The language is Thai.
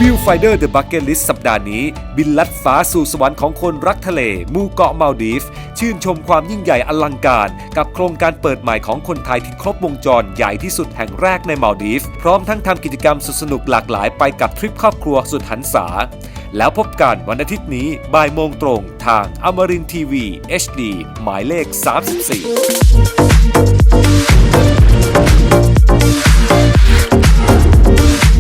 Viewfinder The Bucket List สัปดาห์นี้บินลัดฟ้าสู่สวรรค์ของคนรักทะเลหมู่เกาะมาลดีฟชื่นชมความยิ่งใหญ่อลังการกับโครงการเปิดใหม่ของคนไทยที่ครบวงจรใหญ่ที่สุดแห่งแรกในมาลดีฟพร้อมทั้งทำกิจกรรมสุดสนุกหลากหลายไปกับทริปครอบครัวสุดหันษาแล้วพบกันวันอาทิตย์นี้บ่ายโมงตรงทางอมรินทร์ทีวี HD หมายเลข 34